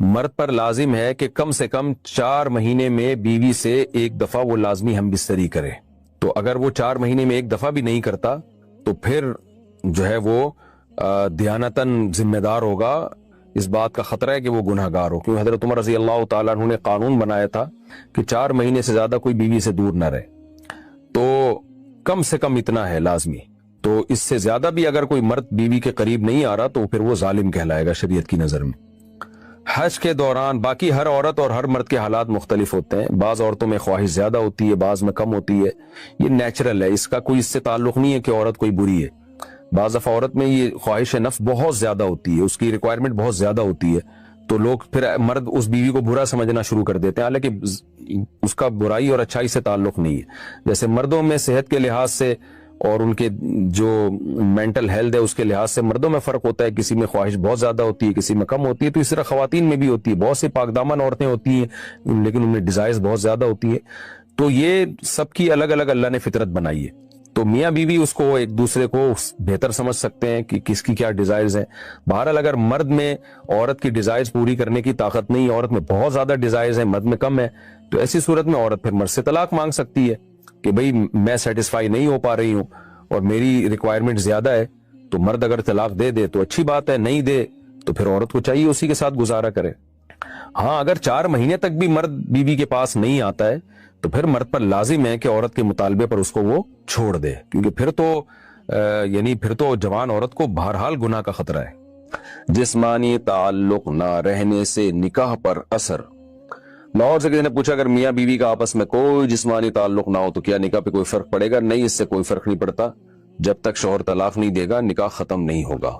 مرد پر لازم ہے کہ کم سے کم 4 مہینے میں بیوی سے ایک دفعہ وہ لازمی ہم بستری کرے. تو اگر وہ 4 مہینے میں ایک دفعہ بھی نہیں کرتا تو پھر جو ہے وہ دیانتاً ذمہ دار ہوگا. اس بات کا خطرہ ہے کہ وہ گناہ گار ہو, کیونکہ حضرت عمر رضی اللہ تعالیٰ عنہ نے قانون بنایا تھا کہ 4 مہینے سے زیادہ کوئی بیوی سے دور نہ رہے. تو کم سے کم اتنا ہے لازمی. تو اس سے زیادہ بھی اگر کوئی مرد بیوی کے قریب نہیں آ رہا تو پھر وہ ظالم کہلائے گا شریعت کی نظر میں. حج کے دوران باقی ہر عورت اور ہر مرد کے حالات مختلف ہوتے ہیں. بعض عورتوں میں خواہش زیادہ ہوتی ہے, بعض میں کم ہوتی ہے. یہ نیچرل ہے, اس کا کوئی اس سے تعلق نہیں ہے کہ عورت کوئی بری ہے. بعض دفعہ عورت میں یہ خواہش نفس بہت زیادہ ہوتی ہے, اس کی ریکوائرمنٹ بہت زیادہ ہوتی ہے, تو لوگ پھر مرد اس بیوی کو برا سمجھنا شروع کر دیتے ہیں, حالانکہ اس کا برائی اور اچھائی سے تعلق نہیں ہے. جیسے مردوں میں صحت کے لحاظ سے اور ان کے جو مینٹل ہیلتھ ہے اس کے لحاظ سے مردوں میں فرق ہوتا ہے, کسی میں خواہش بہت زیادہ ہوتی ہے, کسی میں کم ہوتی ہے. تو اس طرح خواتین میں بھی ہوتی ہے, بہت سی پاک دامن عورتیں ہوتی ہیں لیکن ان میں ڈیزائرز بہت زیادہ ہوتی ہے. تو یہ سب کی الگ الگ اللہ نے فطرت بنائی ہے. تو میاں بیوی اس کو ایک دوسرے کو بہتر سمجھ سکتے ہیں کہ کس کی کیا ڈیزائرز ہیں. بہرحال اگر مرد میں عورت کی ڈیزائرز پوری کرنے کی طاقت نہیں, عورت میں بہت زیادہ ڈیزائرز ہیں, مرد میں کم ہے, تو ایسی صورت میں عورت پھر مرد سے طلاق مانگ سکتی ہے کہ بھئی میں سیٹسفائی نہیں ہو پا رہی ہوں اور میری ریکوائرمنٹ زیادہ ہے. تو مرد اگر طلاق دے دے تو اچھی بات ہے, نہیں دے تو پھر عورت کو چاہیے اسی کے ساتھ گزارا کرے. ہاں اگر 4 مہینے تک بھی مرد بیوی کے پاس نہیں آتا ہے تو پھر مرد پر لازم ہے کہ عورت کے مطالبے پر اس کو وہ چھوڑ دے, کیونکہ پھر تو جوان عورت کو بہرحال گناہ کا خطرہ ہے. جسمانی تعلق نہ رہنے سے نکاح پر اثر. لاہور سے کسی نے پوچھا اگر میاں بیوی کا آپس میں کوئی جسمانی تعلق نہ ہو تو کیا نکاح پہ کوئی فرق پڑے گا؟ نہیں, اس سے کوئی فرق نہیں پڑتا. جب تک شوہر طلاق نہیں دے گا نکاح ختم نہیں ہوگا.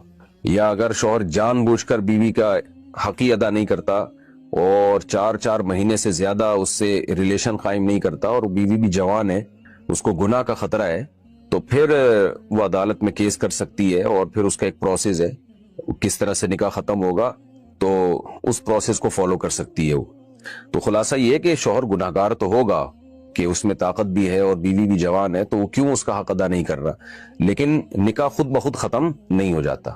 یا اگر شوہر جان بوجھ کر بیوی کا حق ہی ادا نہیں کرتا اور 4 مہینے سے زیادہ اس سے ریلیشن قائم نہیں کرتا اور بیوی بھی جوان ہے, اس کو گناہ کا خطرہ ہے, تو پھر وہ عدالت میں کیس کر سکتی ہے اور پھر اس کا ایک پروسیس ہے کس طرح سے نکاح ختم ہوگا, تو اس پروسیس کو فالو کر سکتی ہے وہ. تو خلاصہ یہ ہے کہ شوہر گناہ گار تو ہوگا کہ اس میں طاقت بھی ہے اور بیوی بھی جوان ہے, تو وہ کیوں اس کا حق ادا نہیں کر رہا, لیکن نکاح خود بخود ختم نہیں ہو جاتا.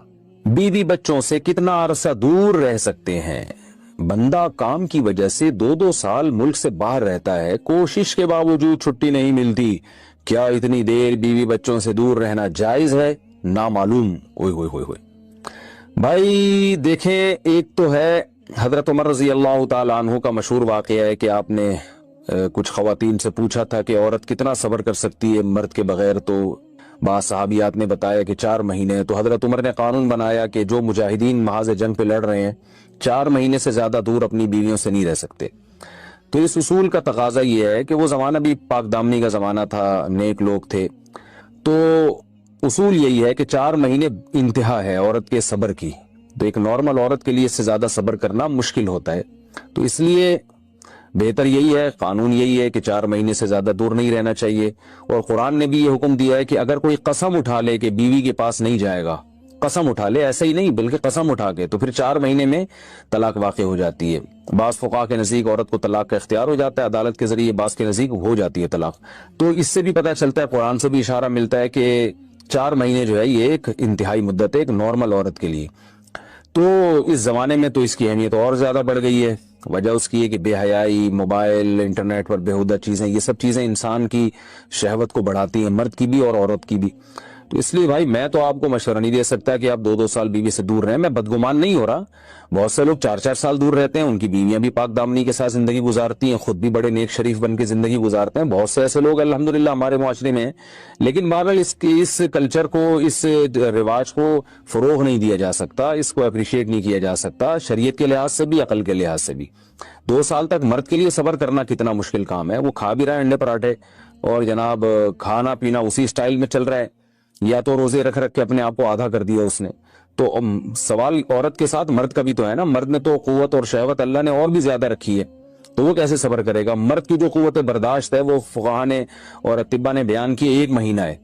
بیوی بچوں سے کتنا عرصہ دور رہ سکتے ہیں؟ بندہ کام کی وجہ سے 2 سال ملک سے باہر رہتا ہے, کوشش کے باوجود چھٹی نہیں ملتی. کیا اتنی دیر بیوی بچوں سے دور رہنا جائز ہے؟ نامعلوم. بھائی دیکھیں, ایک تو ہے حضرت عمر رضی اللہ تعالی عنہ کا مشہور واقعہ ہے کہ آپ نے کچھ خواتین سے پوچھا تھا کہ عورت کتنا صبر کر سکتی ہے مرد کے بغیر, تو بعض صحابیات نے بتایا کہ 4 مہینے. تو حضرت عمر نے قانون بنایا کہ جو مجاہدین محاذ جنگ پہ لڑ رہے ہیں 4 مہینے سے زیادہ دور اپنی بیویوں سے نہیں رہ سکتے. تو اس اصول کا تقاضا یہ ہے کہ وہ زمانہ بھی پاک دامنی کا زمانہ تھا, نیک لوگ تھے, تو اصول یہی ہے کہ 4 مہینے انتہا ہے عورت کے صبر کی. تو ایک نارمل عورت کے لیے اس سے زیادہ صبر کرنا مشکل ہوتا ہے, تو اس لیے بہتر یہی ہے, قانون یہی ہے کہ 4 مہینے سے زیادہ دور نہیں رہنا چاہیے. اور قرآن نے بھی یہ حکم دیا ہے کہ اگر کوئی قسم اٹھا لے کہ بیوی کے پاس نہیں جائے گا, قسم اٹھا لے, ایسا ہی نہیں بلکہ قسم اٹھا کے, تو پھر 4 مہینے میں طلاق واقع ہو جاتی ہے. بعض فقہا کے نزدیک عورت کو طلاق کا اختیار ہو جاتا ہے عدالت کے ذریعے, بعض کے نزدیک ہو جاتی ہے طلاق. تو اس سے بھی پتہ چلتا ہے, قرآن سے بھی اشارہ ملتا ہے کہ 4 مہینے جو ہے یہ ایک انتہائی مدت ہے ایک نارمل عورت کے لیے. تو اس زمانے میں تو اس کی اہمیت اور زیادہ بڑھ گئی ہے. وجہ اس کی ہے کہ بے حیائی, موبائل, انٹرنیٹ پر بےہودہ چیزیں, یہ سب چیزیں انسان کی شہوت کو بڑھاتی ہیں, مرد کی بھی اور عورت کی بھی. تو اس لیے بھائی میں تو آپ کو مشورہ نہیں دے سکتا کہ آپ 2 سال بیوی سے دور رہیں. میں بدگمان نہیں ہو رہا, بہت سے لوگ 4 سال دور رہتے ہیں, ان کی بیویاں بھی پاک دامنی کے ساتھ زندگی گزارتی ہیں, خود بھی بڑے نیک شریف بن کے زندگی گزارتے ہیں. بہت سے ایسے لوگ الحمدللہ ہمارے معاشرے میں ہیں, لیکن بہرحال اس کلچر کو, اس رواج کو فروغ نہیں دیا جا سکتا, اس کو اپریشیٹ نہیں کیا جا سکتا شریعت کے لحاظ سے بھی, عقل کے لحاظ سے بھی. 2 سال تک مرد کے لیے صبر کرنا کتنا مشکل کام ہے. وہ کھا بھی رہا ہے انڈے پراٹھے اور جناب کھانا پینا اسی سٹائل میں چل رہا ہے, یا تو روزے رکھ کے اپنے آپ کو آدھا کر دیا اس نے. تو سوال عورت کے ساتھ مرد کا بھی تو ہے نا, مرد نے تو قوت اور شہوت اللہ نے اور بھی زیادہ رکھی ہے, تو وہ کیسے صبر کرے گا؟ مرد کی جو قوت برداشت ہے وہ فقہا نے اور اطباء نے بیان کی 1 مہینہ ہے.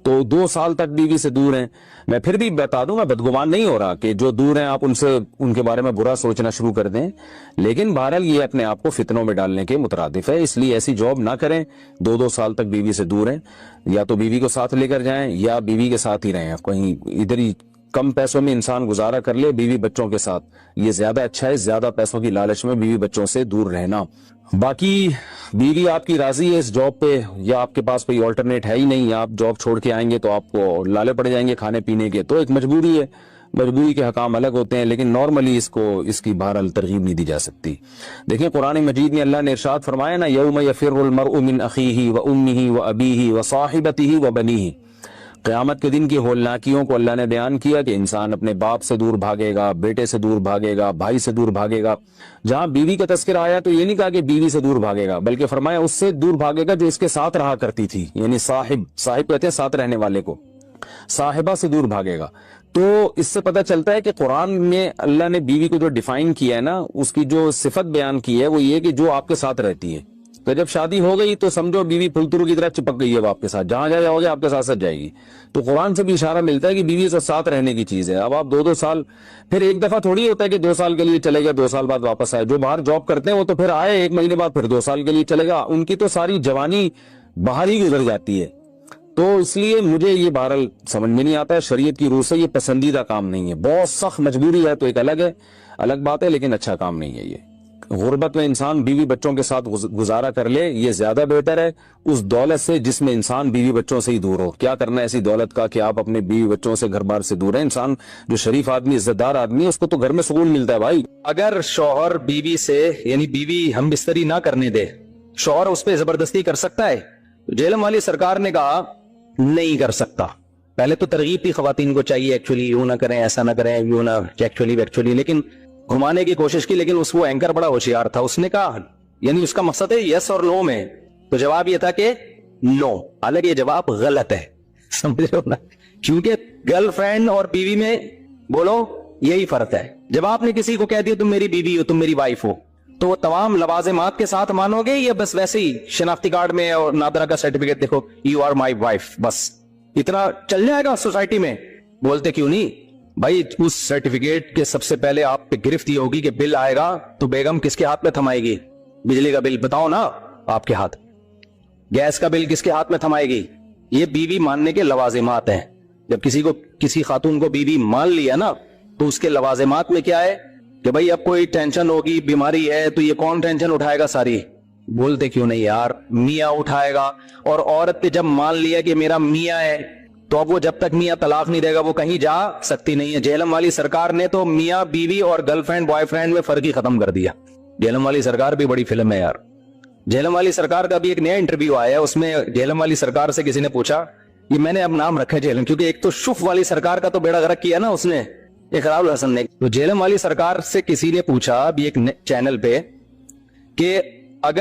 تو 2 سال تک بیوی سے دور ہیں. میں پھر بھی بتا دوں, میں بدگمان نہیں ہو رہا کہ جو دور ہیں آپ ان کے بارے میں برا سوچنا شروع کر دیں, لیکن بہرحال یہ اپنے آپ کو فتنوں میں ڈالنے کے مترادف ہے. اس لیے ایسی جاب نہ کریں, 2 سال تک بیوی سے دور ہیں, یا تو بیوی کو ساتھ لے کر جائیں یا بیوی کے ساتھ ہی رہیں, کہیں ادھر ہی کم پیسوں میں انسان گزارا کر لے بیوی بچوں کے ساتھ، یہ زیادہ اچھا ہے، زیادہ پیسوں کی لالچ میں بیوی بچوں سے دور رہنا۔ باقی بیوی آپ کی راضی ہے اس جاب پہ، یا آپ کے پاس کوئی آلٹرنیٹ ہے ہی نہیں، یا آپ جاب چھوڑ کے آئیں گے تو آپ کو لالے پڑ جائیں گے کھانے پینے کے، تو ایک مجبوری ہے، مجبوری کے حکام الگ ہوتے ہیں، لیکن نارملی اس کی بہرحال ترغیب نہیں دی جا سکتی۔ دیکھیں قرآن مجید میں اللہ نے ارشاد فرمایا نا، یوم یفر المرء من اخیہ وامہ وابیہ وصاحبتہ وبنیہ، قیامت کے دن کی ہولناکیوں کو اللہ نے بیان کیا کہ انسان اپنے باپ سے دور بھاگے گا، بیٹے سے دور بھاگے گا، بھائی سے دور بھاگے گا۔ جہاں بیوی کا تذکرہ آیا تو یہ نہیں کہا کہ بیوی سے دور بھاگے گا، بلکہ فرمایا اس سے دور بھاگے گا جو اس کے ساتھ رہا کرتی تھی، یعنی صاحب کہتے ہیں ساتھ رہنے والے کو، صاحبہ سے دور بھاگے گا۔ تو اس سے پتہ چلتا ہے کہ قرآن میں اللہ نے بیوی کو جو ڈیفائن کیا ہے نا، اس کی جو صفت بیان کی ہے وہ یہ کہ جو آپ کے ساتھ رہتی ہے۔ تو جب شادی ہو گئی تو سمجھو بیوی پھلترو کی طرح چپک گئی ہے آپ کے ساتھ، جہاں جاؤ گے آپ کے ساتھ ساتھ جائے گی۔ تو قرآن سے بھی اشارہ ملتا ہے کہ بیوی سے ساتھ رہنے کی چیز ہے۔ اب آپ دو سال، پھر ایک دفعہ تھوڑی ہوتا ہے کہ 2 سال کے لیے چلے گا 2 سال بعد واپس آئے، جو باہر جاب کرتے ہیں وہ تو پھر آئے 1 مہینے بعد پھر 2 سال کے لیے چلے گا، ان کی تو ساری جوانی باہر ہی گزر جاتی ہے۔ تو اس لیے مجھے یہ بہرحال سمجھ میں نہیں آتا ہے، شریعت کی روح سے یہ پسندیدہ کام نہیں ہے، بہت سخت مجبوری ہے تو ایک الگ بات ہے، لیکن اچھا کام نہیں ہے یہ۔ غربت میں انسان بیوی بچوں کے ساتھ گزارا کر لے، یہ زیادہ بہتر ہے اس دولت سے جس میں انسان بیوی بچوں سے ہی دور ہو۔ کیا کرنا ہے ایسی دولت کا کہ آپ اپنے بیوی بچوں سے گھر بار سے دور ہیں؟ انسان جو شریف آدمی عزت دار آدمی ہے اس کو تو گھر میں سکون ملتا ہے بھائی۔ اگر شوہر بیوی سے یعنی بیوی ہم بستری نہ کرنے دے، شوہر اس پہ زبردستی کر سکتا ہے؟ جہلم والی سرکار نے کہا نہیں کر سکتا۔ پہلے تو ترغیب تھی خواتین کو چاہیے ایکچولی یوں نہ کریں، ایسا نہ کریں، یوں نہ ایکچولی، لیکن گھمانے کی کوشش کی، لیکن وہ اینکر بڑا ہوشیار تھا، اس نے کہا یعنی اس کا مقصد ہے یس اور نو میں، تو جواب یہ تھا کہ نو، حالانکہ یہ جواب غلط ہے، سمجھ رہے ہو نا؟ کیونکہ گرل فرینڈ اور بیوی میں بولو یہی فرق ہے۔ جب آپ نے کسی کو کہہ دیا تم میری بیوی ہو، تم میری وائف ہو، تو وہ تمام لوازمات کے ساتھ مانو گے یا بس ویسے ہی شناختی کارڈ میں اور نادرا کا سرٹیفکیٹ دیکھو یو آر مائی وائف، بس اتنا چل جائے گا سوسائٹی میں؟ بولتے کیوں نہیں بھائی؟ اس سرٹیفکیٹ کے سب سے پہلے آپ پہ گرفت یہ ہوگی کہ بل آئے گا تو بیگم کس کے ہاتھ میں تھمائے گی؟ بجلی کا بل بتاؤ نا، آپ کے ہاتھ۔ گیس کا بل کس کے ہاتھ میں تھمائے گی؟ یہ بیوی ماننے کے لوازمات ہیں۔ جب کسی خاتون کو بیوی مان لیا نا تو اس کے لوازمات میں کیا ہے کہ بھائی اب کوئی ٹینشن ہوگی، بیماری ہے تو یہ کون ٹینشن اٹھائے گا ساری؟ بولتے کیوں نہیں یار؟ میاں اٹھائے گا۔ اور عورت نے جب مان لیا کہ میرا میاں ہے تو اب وہ جب تک میاں طلاق نہیں دے گا وہ کہیں جا سکتی نہیں ہے۔ جہلم والی سرکار نے تو میاں بیوی اور گرل فرینڈ بوائے فرینڈ میں فرق ہی ختم کر دیا۔ جہلم والی سرکار بھی بڑی فلم ہے یار۔ جہلم والی سرکار کا بھی ایک نیا انٹرویو آیا ہے، اس میں جہلم والی سرکار سے کسی نے پوچھا، یہ میں نے اب نام رکھا ہے جہلم، کیونکہ ایک تو شف والی سرکار کا تو بیڑا غرق کیا نا اس نے، اقرار الحسن نے۔ تو جہلم والی سرکار سے کسی نے پوچھا اب ایک چینل پہ کہ اگر